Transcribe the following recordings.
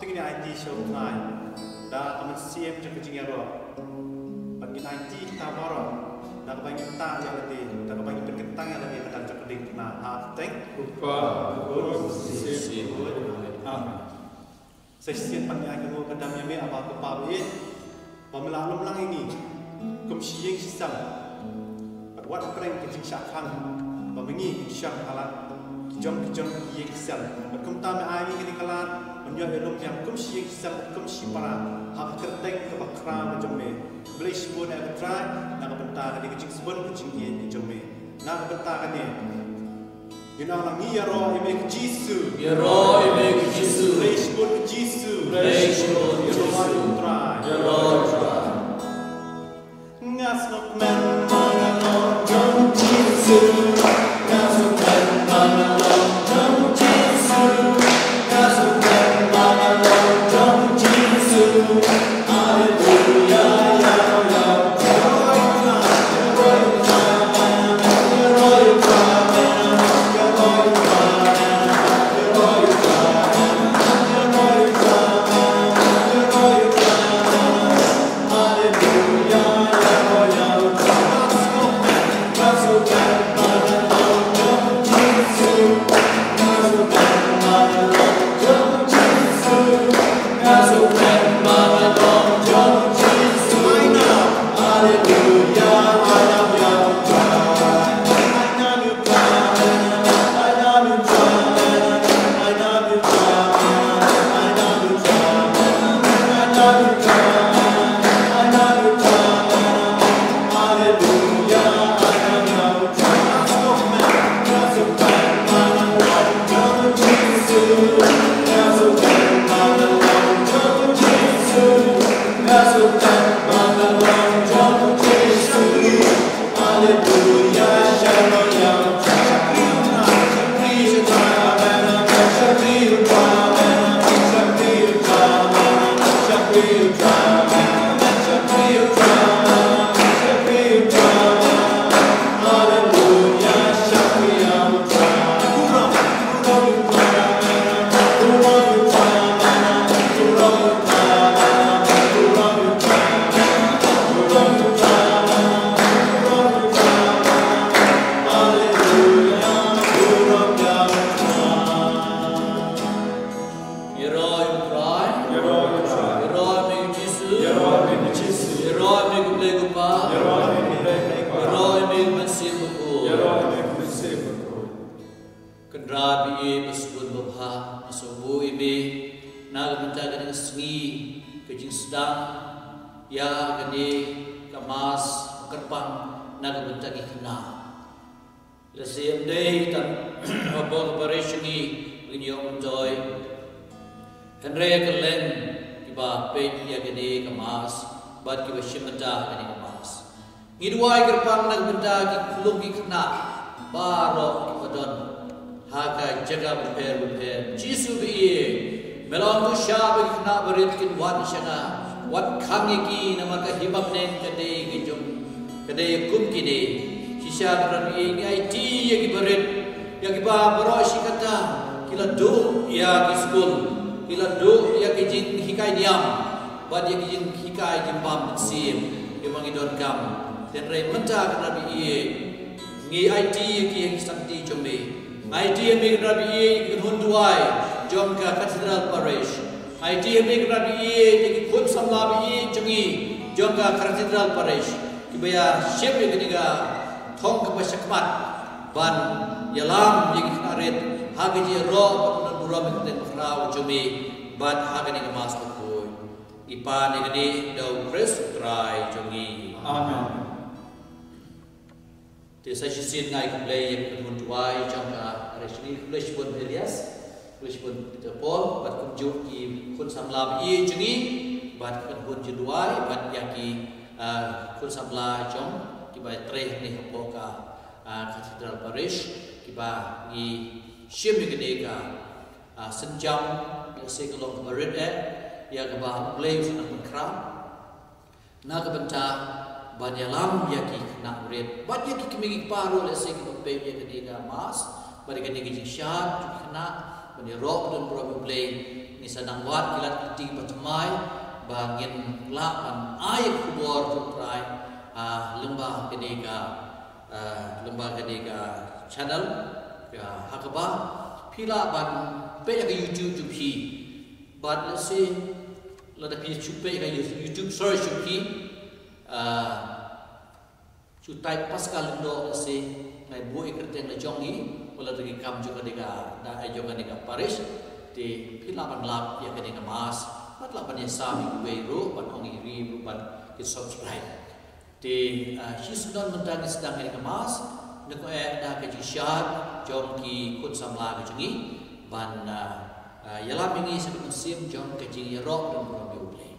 Tinggi IT show time. Dah aman siap je kucing ero. Bagi IT tawaro. Dah bagi tak yang lebih. Dah bagi perkentang yang lebih pada cakap na thank. Rupa guru siap. Amin. Sesian panjang kamu kadang yami apa kepawe. Pemelalang lang ini. Kumsiyeng sisam. Buat prank kucing syakhan. Pemengi syak alat. Kijong yang sel. Berkumtam air ini kalat. Menjual elok yang kumsi yang sel kumsi para. Hak kerteng kebakra macam ni. Beli sebut yang try. Nak bentar di kucing sebut kucing ini macam ni. Nak bentar ni. Guna lagi ya roh ibe Yesus. Ya roh ibe Yesus. Beli sebut Yesus. Beli sebut Yesus. Ya roh try. Ngas nok men mangalong jom Yesus. Ngas nok men mangalong jom Yesus. Ngas nok men mangalong jom Yesus. Hallelujah ya ya. Roy roy roy Ya gede Ka Mass Khynnah Ka Khynnah. The same day that about operation in your joy. Henry Kalen kiba pe ya gede Ka Mass bat kiba shimata gede Ka Mass. Ngidwai gerpang nagbenta ki kulung ki Khynnah baro kipadon haga jaga beper Jisu bi melang tu sya bi Khynnah berit kin wan shana. Wat kami ki nama kahibab nen kade kijum kade kum kide sisa kerabi ini IT yang kibarit yang kiba berosi kata kila do ya ki school kila do ya kijin hikai diam bad ya kijin hikai jimbam sim yang mangidon kam dan rei menta kerabi ini ngi IT ki yang santi jombe IT yang kerabi ini hunduai jom ka Cathedral Parish IT yang kerabi ini kun samlabi jungi jongga Cathedral Parish kibaya ship yang ketiga thong ke pasyakmat ban yalam yang kinarit hagaji ro buram yang kena jumi ban hagani Ka Mass Khynnah ipan yang ini dau Chris try jungi amen. Desa sisin ngai kumlei yang kuntuai jongga resli flash pun Elias flash pun Peter Paul bat kumjuk ki kun samlabi jungi bat kun juduai bat yaki kun sabla jong kiba treh ni hopoka Cathedral Parish kiba gi shim gede ka senjam se kelong marit ya kiba play Laitumkhrah na ka benta banyalam yaki Khynnah marit bat yaki kemigi paru le se kiba pe ya gede Ka Mass bat gede gi syat Khynnah Bani roh dan probably ni sanang wat kilat kiti patmai bangin lapan air kubur tutrai lembah kedega channel ya hakaba pila ban pe ke YouTube jupi ban lesi lada pi chupe ke YouTube search jupi chutai pascal ndo lesi ngai bui kerteng le jongi wala dagi kam juga dega da ajo kadega Paris di pila ban lap ya kadega mas mat lapan ya sami kubeiro ban ongi ri ban ki subscribe di hisudon mentang sedang kadega mas neko da ke jishat jom ki kut samla ke jengi ban yalam ini sebut musim jom ke jengi rock dan program play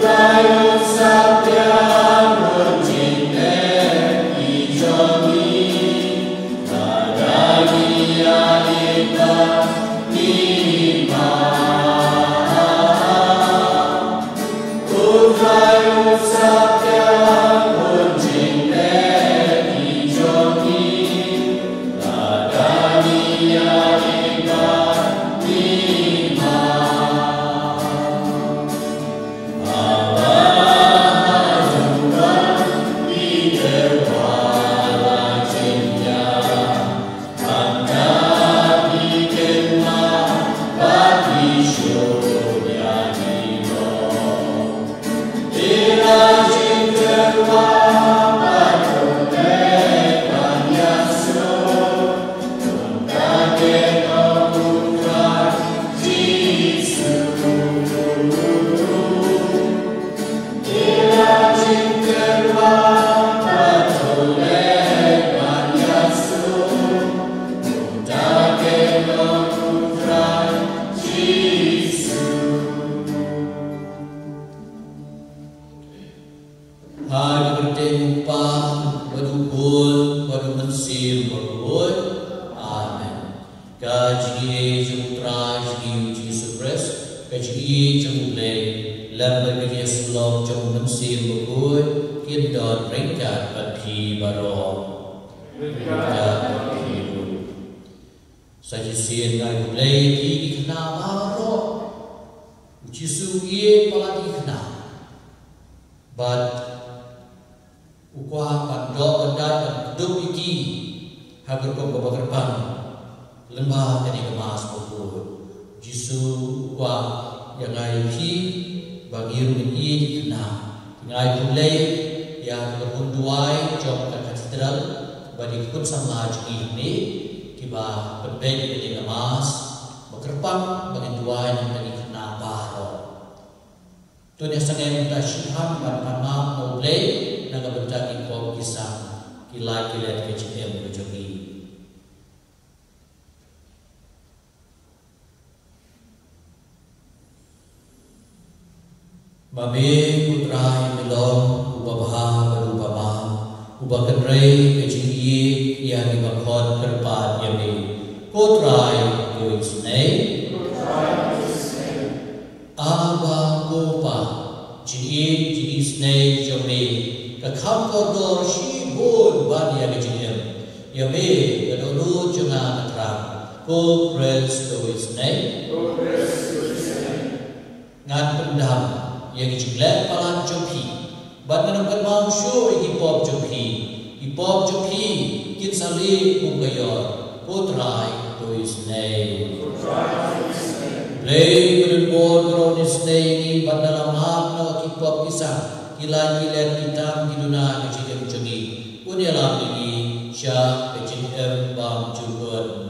Hãy subscribe cho kênh Ghiền Mì Gõ để không bỏ lỡ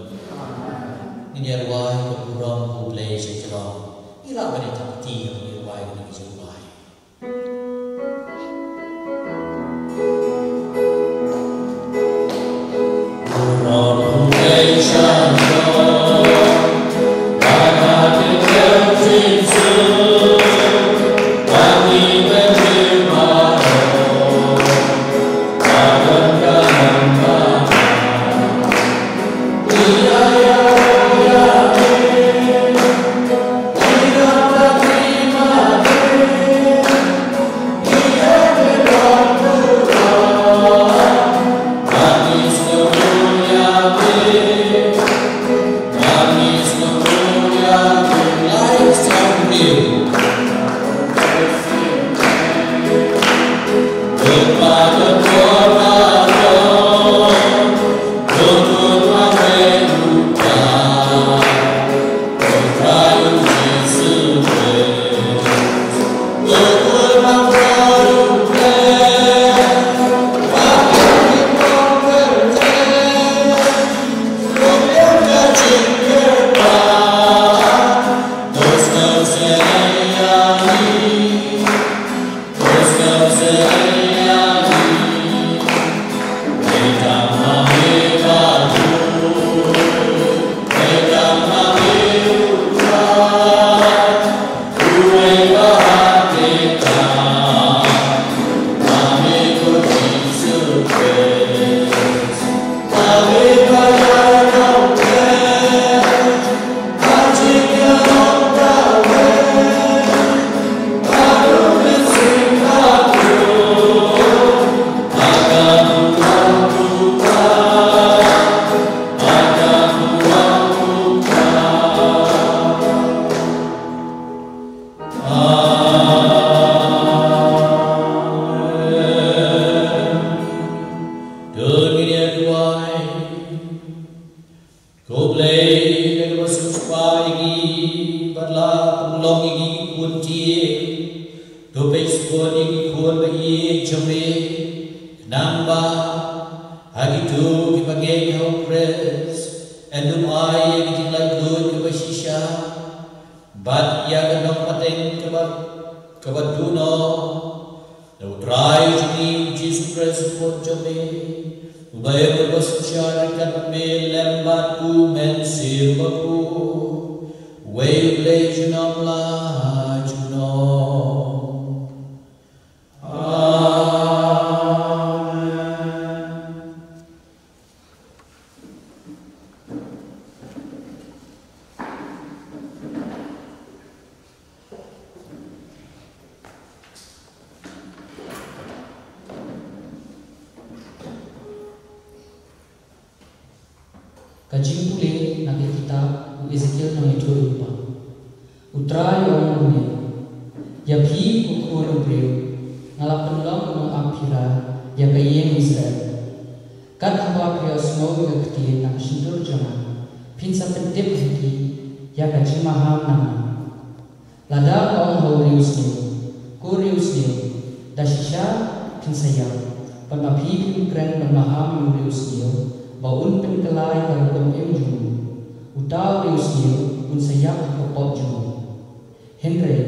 giting lai dun ke basisha bat ya ganong pateng ke bat duno lau trai jini Jesus Christ por jome ubay ko basisha kan me lembat ku men sirbaku way legion of la juno. Kajing pulih nak kitab Ezekiel nang itu lupa. Utrai orang dunia, ya pi kukur beliau, ngalap penolong nang aphira, ya kayeng Israel. Kat apa beliau semua kekti nang sindur jangan, pinsa pentip hati, ya kajing maham nama. Lada orang haurius ni, kurius ni, dasisha pinsaya, pemapi pinkren pemaham haurius ni. Baun penkelai kalau jum, utau diusir un sayak kepot jum. Henry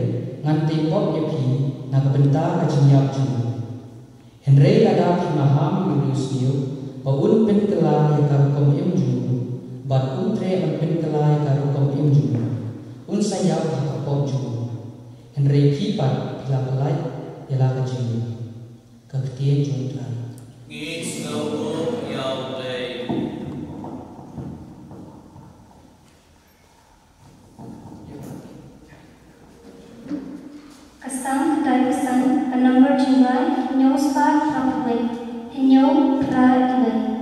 nganti pop yepi nak bentar ajinyap jum. Henry ada pimaham diusir, baun penkelai kalau jum, bat untre penkelai kalau jum, un sayak kepot jum. Henry kipat bila kelai ialah kejim, keketian jum trai. Ngis ngau yau day. Kasang kedai pesan penambah jumlah nyau sepat ramai nyau kerajaan.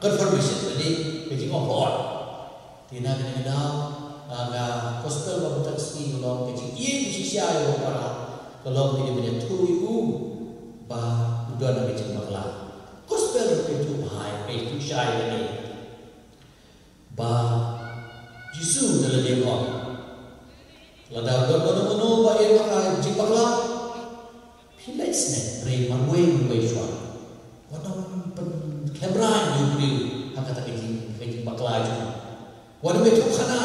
Confirmation. Jadi, keji ngomong. Tina kena nga gospel ba butak ski long ke ji ye ji sia yo para kalau ni dia thui u ba udon na ke makla gospel ke tu hai ke tu shai ni ba Yesus dalam dia kau lada dono ba e maka ji makla pilih sne pre manwe shwa wadon pen kebran you haka ta ke ji makla ju wadon me tu khana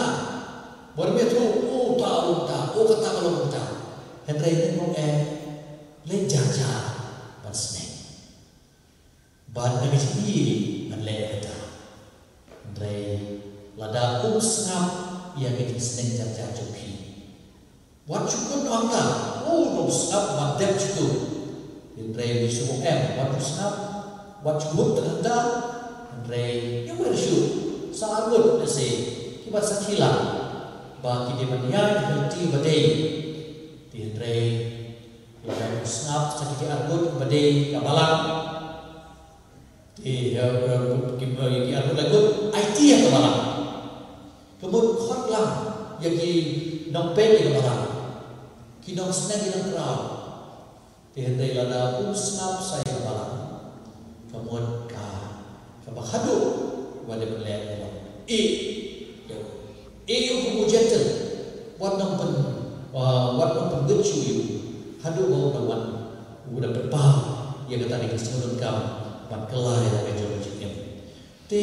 wadon me tu o ta kata kalau ta Henry ni mong le jaja ban sne ban na bisi man le ta Henry lada snap ia ke sne jaja jopi wat chukun anga no snap wat dep chutu Henry bisu wat snap wat chukun tanda Henry you will shoot saarut se kibat sakila ba kidemania henti badai Henry lalu snap sakit arbut badai kabalang ki arbut lagu IT yang kabalang kemudian khotlang yang ki nompet yang kabalang ki nong snap yang kerau Henry lalu snap saya kabalang kemudian kabahadu wala belai yung humujetel wat nampan gutsu yu hadu mau nawan udah berbau yang kata ni keseluruhan kau mat kelai lah kejual macamnya te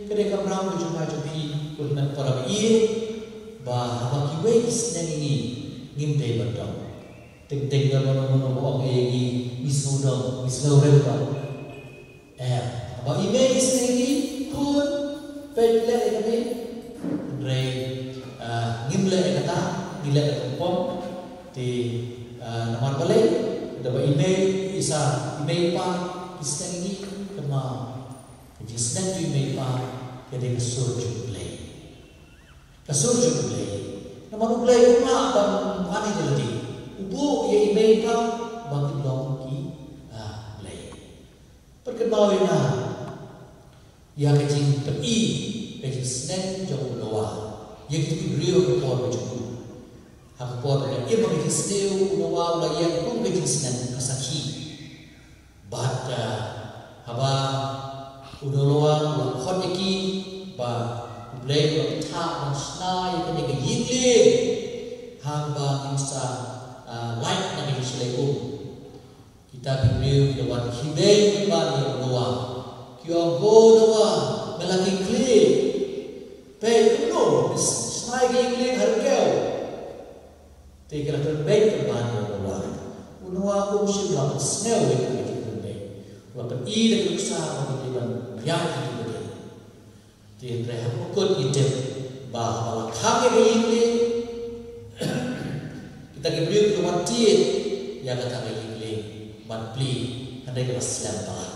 kedai kamera cuma jopi kulinan para iye bah bagi ways yang ini ngimte berdom ting dalam orang ini isudom islauren kau bagi ways yang ini pun pekle ini Andre ngimle kata nilai kompom di nomor balik dapat email email pa kisah ini kema kisah tu email pa jadi kasur juble nomor play rumah dan mana jadi ubu ya email pa bagi blog ki play perkembangan yang kecil tepi kecil senang jauh luar yang itu beliau keluar berjumpa aku buat yang ia bagi setiap luar yang pun kecil senang kasaki baca haba udah luar khot iki ba beliau tak mesti yang kena gini hamba insa light nanti selalu kita beliau lewat hidayah bagi luar kiong doa melaki klik baik no snai klik hargau tiga terbaik terbang luar unua umsi lawan snail itu terbaik lawan i dan uksa bagi tuan yang itu betul dia berhak ikut ide bahawa kami ini kita diberi keluar tiet yang kata ini manpli andai kita selamat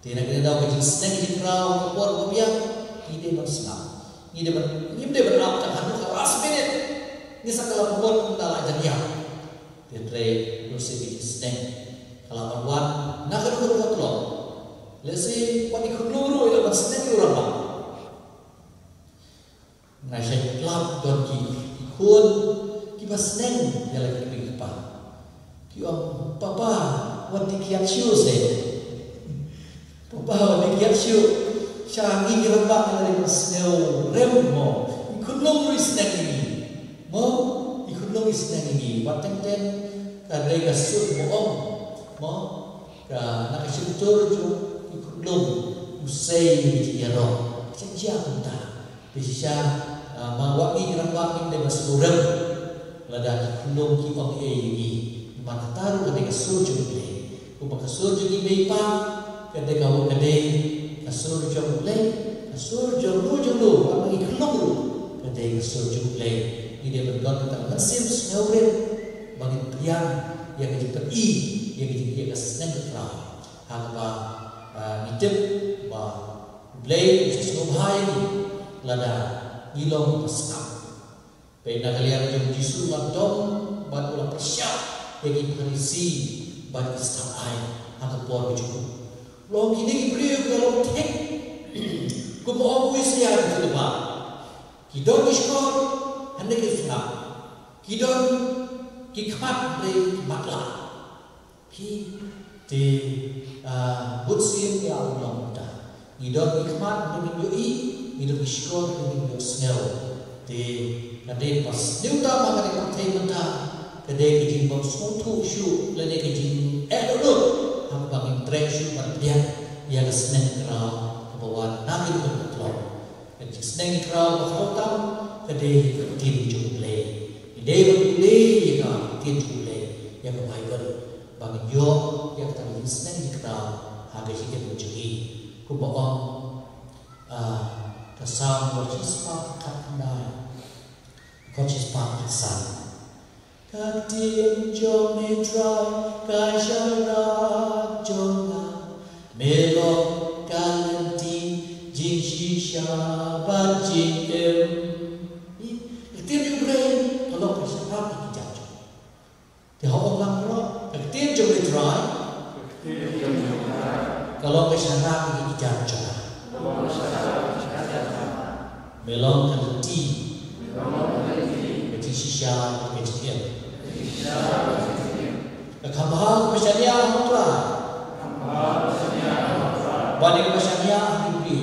tidak kita tahu kecil senang di perahu kuat berbiak ide bersenang ide berapa tak hendak keras minit ni sakala kuat kendala jadiah dia try bersih senang kalau perbuat nak ada kuat lo lesi pati kunuru itu bersenang di orang nasi kelab dorki kun kita senang dia lagi pergi apa kita papa wanti kiat siu saya Papa ni kiat siu, syangi kerembak dari snow remo, ikut long risnang ini, mo ikut long risnang ini, batang ten kadai kasut mo nak kasut tu ikut long usai diaro, sejak kita bisa mawak ni kerembak ini dengan seluruh lada ikut long kipang ini, mana taruh kadai kasut juga, kupak kasut juga bepa. Kadai kau kadai kasur jom play, kasur jom lu, apa ikan lu? Kadai kasur jom play, ini dia bergantung tentang nasib senawir bagi priang yang kita i, yang kita senang kerah. Hamba hidup play sesuai lada ilong pasang. Pernah kalian jom jisu mandom, bantulah persiap bagi perisi bagi istamai, hamba buat berjumpa. Long kini beliau kalau tek, kumu aku isian itu lepas. Kita diskon hande ke sunga kidon ki khat le matla ki te butsin ya ulong ta ngidon ki khat le yo I ngidon ki skor le yo snow te kade pas niuta ma kade pathe mata kade ki jing bom song thu shu le ne ki jing elo ham bang tre shu ban dia ya ga snen kra bawan nagin ko and sneng kra ko tam kade tin ju le ide le ya tin ju le ya ga bible bang yo ya ta sneng kra ha ga hi ke ju hi ko ba ka sam wa chi spa ka na ko chi spa ka san ka tin jo me tra ka sha ra jo na me lo ka ti jing shi sha ba jing em tin ju le kalau ka sha ra ki ja jo thì họ ông lăng đó cái tiên cho người try kalau ka sha ra ki ja jo melong kan ti cái shisha cái chiên cái khamha masania hotra bani masania hibri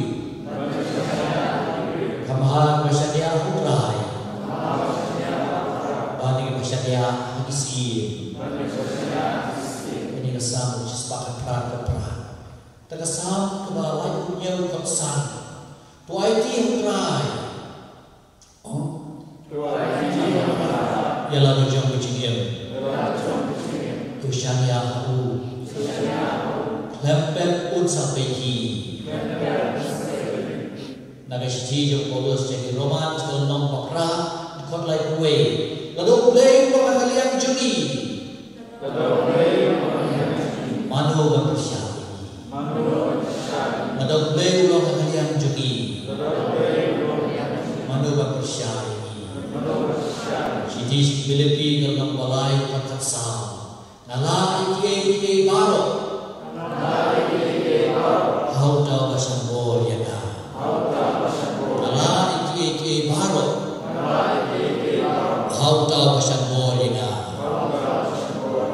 khamha masania hotra bani masania isi ini kesam sepakat pra terkesam ke bawah punya keksan tu IT hotra ya lalu jom berjigim Kushanya aku lempet pun sampai ki naga siji jom Paulus jadi roman sebelum nombakra dikot lai kue lalu mulai orang kalian juni manu berpersiap lalu mulai orang kalian juni manu berpersiap Siji Filipi dalam balai terkasa nala ike baro hau tau basambor ya na nala ike baro hau tau basambor ya na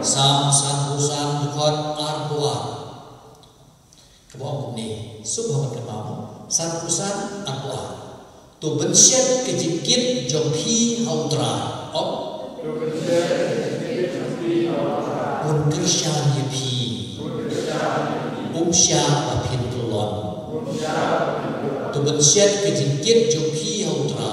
sam pusan dikot arbuan kebawang ni subhanallah kemamu sam pusan arbuan tu bensiat kejikit jompi haudra op Unkershan yepi Umsha apin tulon tu bensiat kejikit jompi haudra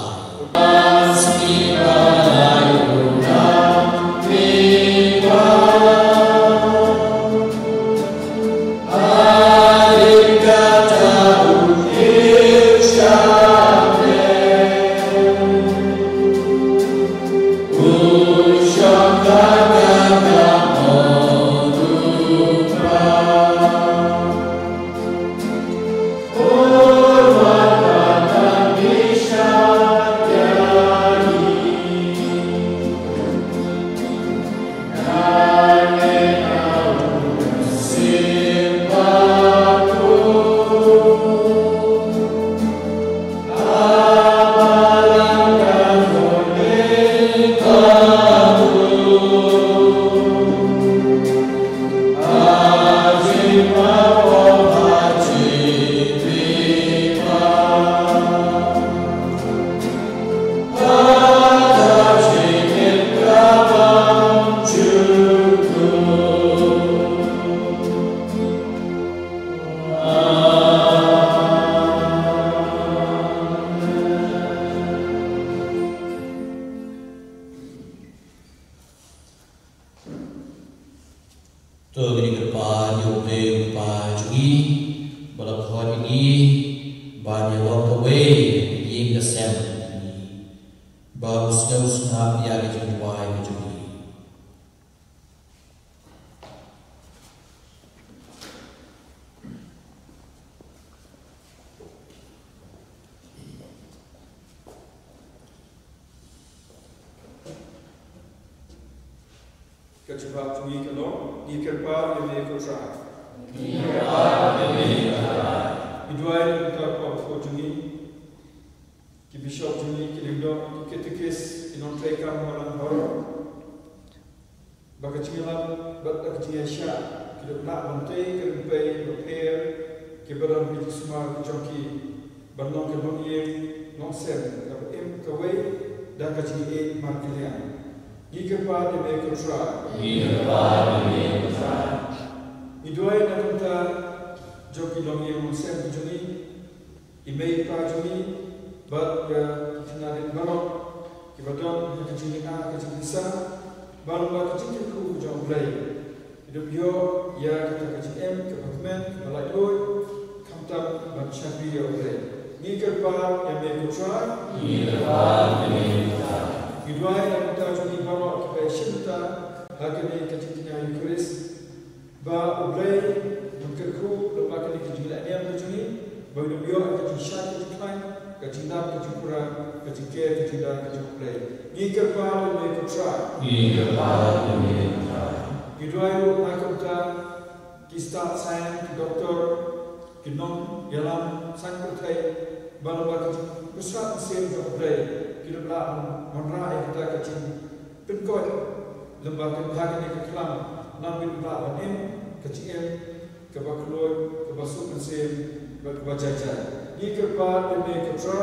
Bishop Juni Kilingdong Kitikis Inon Trekam Malang Horo Bakachilam Bakachiyasha Kilok Nak Monte Kirimpe Repair Kibaran Bijismar Kijoki Barnong Kilongye Nongsen Kapim Kawai Dan Kachi Markilian Gikepa Deme Kutra Idwai Nakunta Joki Longye Nongsen Bijuni Imei Pa Juni But Kinarin Barok, Kibadon, Kajina, Kajisa, Balwa Kajiku, John Blay. Idubio, Ya Katakajim, Kabakman, Malayoy, Kamtam, Bachabi, Oblay. Nika Bar, Yame Kutra, Idwai, Namutajuni Barok, Shimta, Hakani, Kajitina, Eucharist, Ba Oblay, Nukaku, Lobakani Kajila, Yamajuni, Badubio, Kajisha, Kajikline. Kacindam, kacipura, kacike, kacida, kaciplay. Ika pa demi kutra. Kiduayu nakumta kista sayang ki doktor kinom yalam sang kutai balwa kacip pusat mesin kaciplay. Kidubla monra kita kacin pinkot lembaga bahagian kekelam namin bla anim kaciem kebakloi kebasuk mesin kebajajan. Ika demi kutra.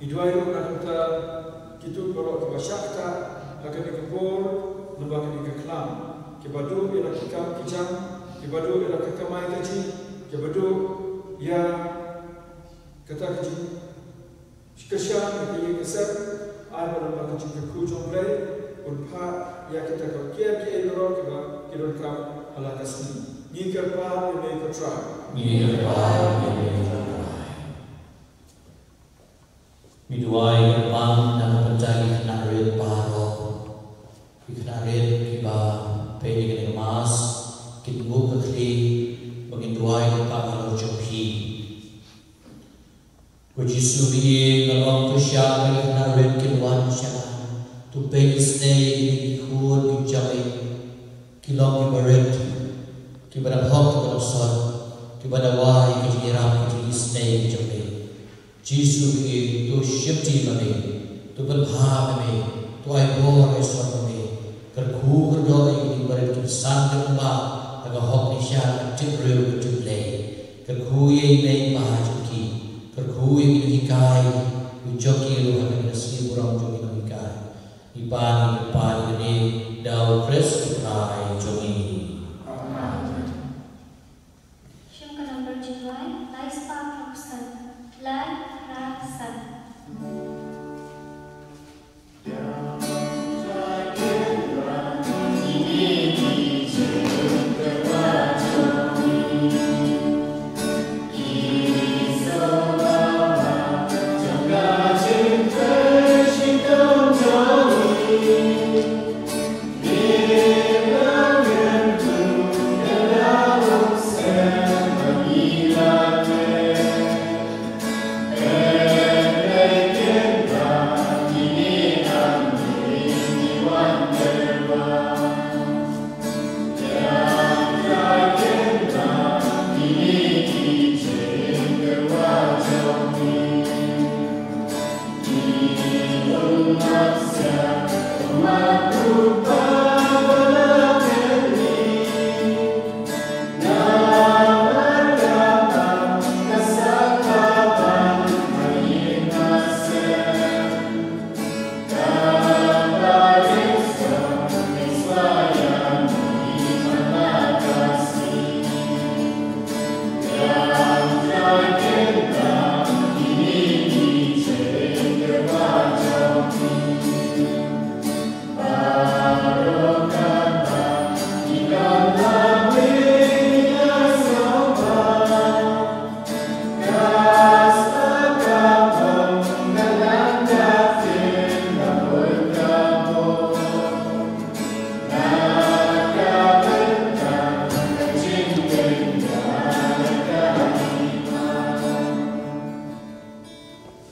Idwayu nakuta kitu bawa kebasyakta akan dikepur lembaga dikeklam kebadu ila kikam kijam kebadu ila kekamai kaji kebadu ya kata kaji kesyam kini keser ada lembaga kaji kekujung lay unpa ya kita kakia kia idro keba kidon kam ala kasni Nika pa demi kutra. Midway Bang Nang Pencari Kinarin Paro Kinarin Kiba Pedi Ka Mass Khynnah Kli Bagindway Ka Mass Khynnah Kujisu Biye Ngalong Kusya Kinarin Kilwan Sya Tu Pedi Snei Kihud Kijai Kilong Kibaret Kibada Hok Kibada Sot Kibada Wai Kijiram Kijisnei Kijai Jesus is to shifty money, to Balha money, to I bore a sort of me, Kerku Kerdoy, but to Santa Ma, like a hot nisha, Tipru to play, Kerku ye may Mahajaki, Kerku ye Hikai, with Joki who have been a sleep around Joki Hikai, Ipan, Ipan, the Dow Press to cry, Joki.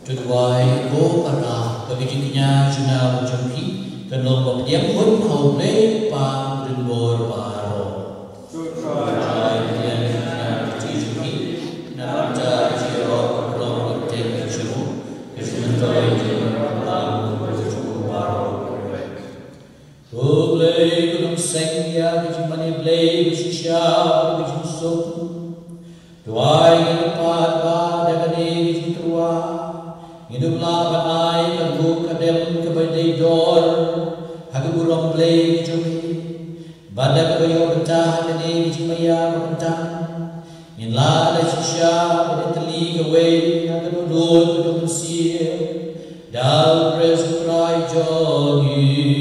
Tuduai go para kebijikannya juna jumpi kenal yang pun hau le pa rinbor paro. Tuduai yang jumpi nak jiro ya kecil mani play bisisya kecil sok tuai kepat pada kini kecil tua hiduplah banai kagum kadem kebadai dor hagu burung play kecil pada kebayo pecah kini kecil maya pecah inlah ada sisya pada teli gawe hagu duduk duduk mesir dal presutrai jogi.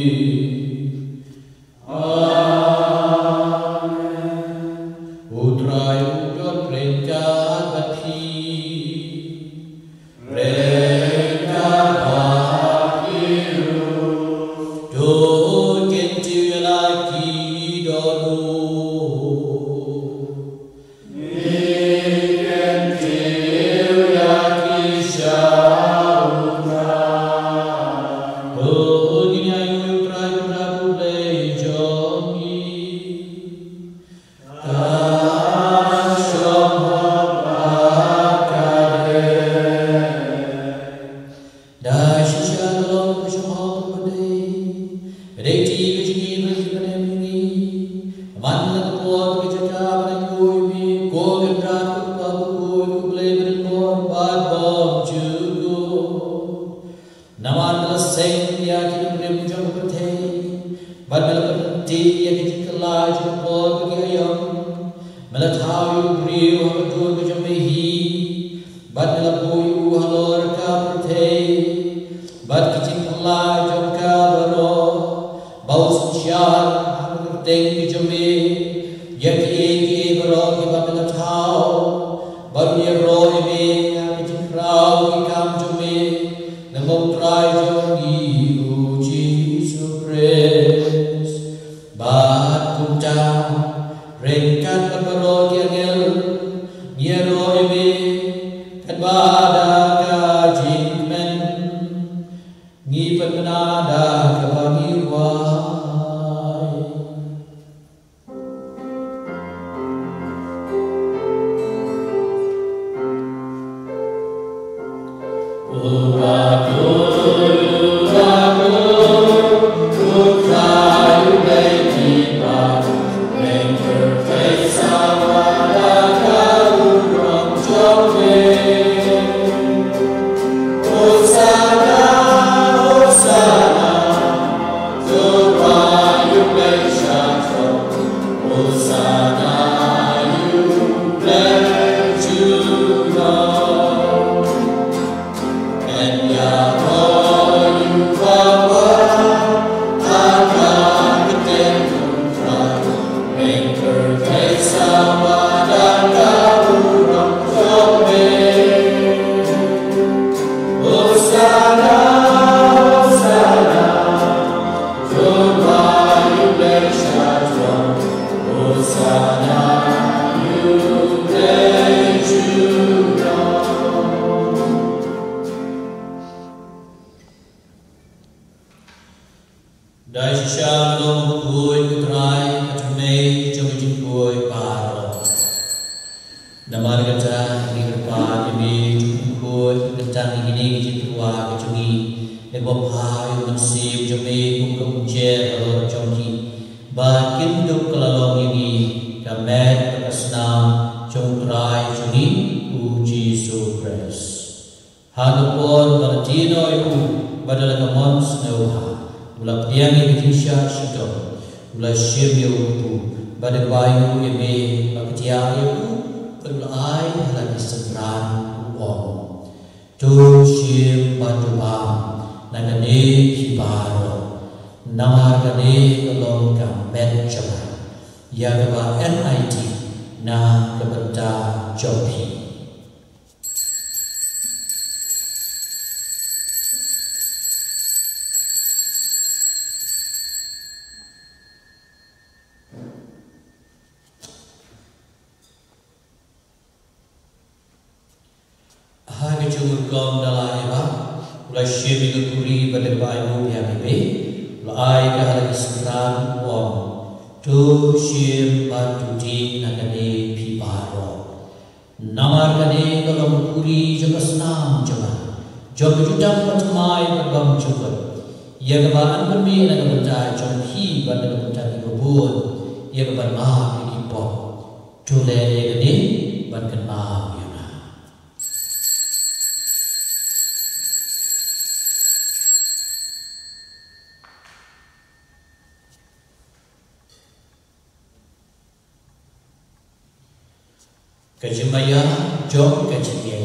Yang kebaan kami nak bercakap hi pada bercakap kebun ia ban ma ni po tu le ye ni ban kan ma ya na kajimaya jom kajiye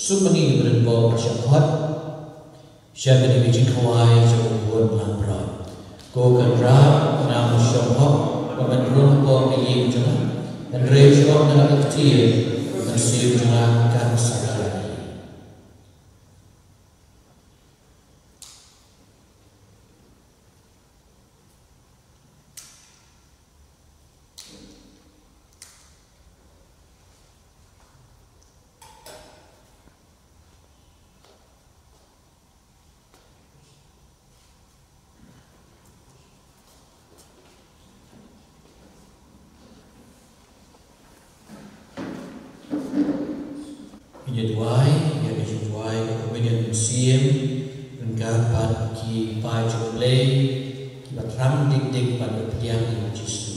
sumani berenbom syahot syabani bijin kawai jauhun lambrot ko kendra nam syahot waman berenbom iyim jana dan rejom dalam kecil dan siu jana kan sakari Duai, yang dijuai kemudian musim enggapan ki paju play ki batram dik pada pediang di Yesus.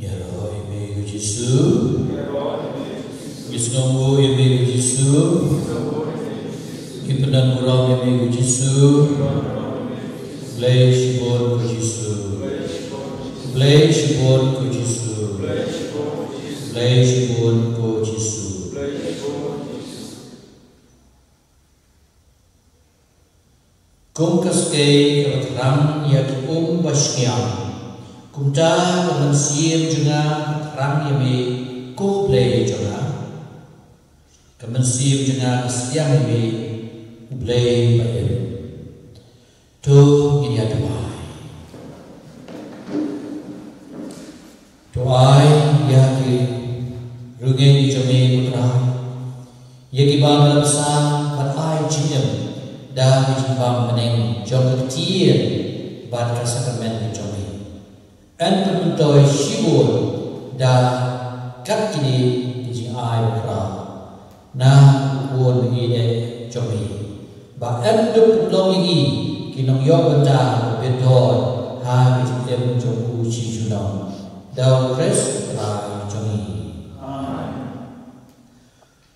Ya roh ibu Yesus, Wisnonggu ibu Yesus, Kipenan murau ibu Yesus, Blai shibon ku Yesus, Blai shibon ku Yesus, Blai shibon ku Yesus. Kum kaskei keram ya kum basyam. Kumta dengan siam juga ram yami ko play juga kemen siam juga siam yami play bayar tu ini doa ya ki rugen di jami putra ya ki bang dalam sang patai jinyam dah dijibang meneng jong ketian bad kasakramen di jami dan terbentuk syibul dah kat kini di ai kra nah pun ini jomi ba em duk long ini kinong yo benda beton ha ki tem jong u chi junong dau kres rai jomi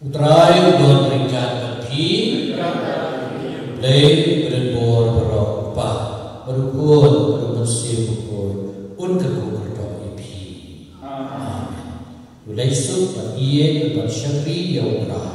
utrai don ringkat berpi play berbor berok pa berukun bersih bukun untukku berdoa ibi. Amin. Ulai sub dan ia bersyakri ya Allah.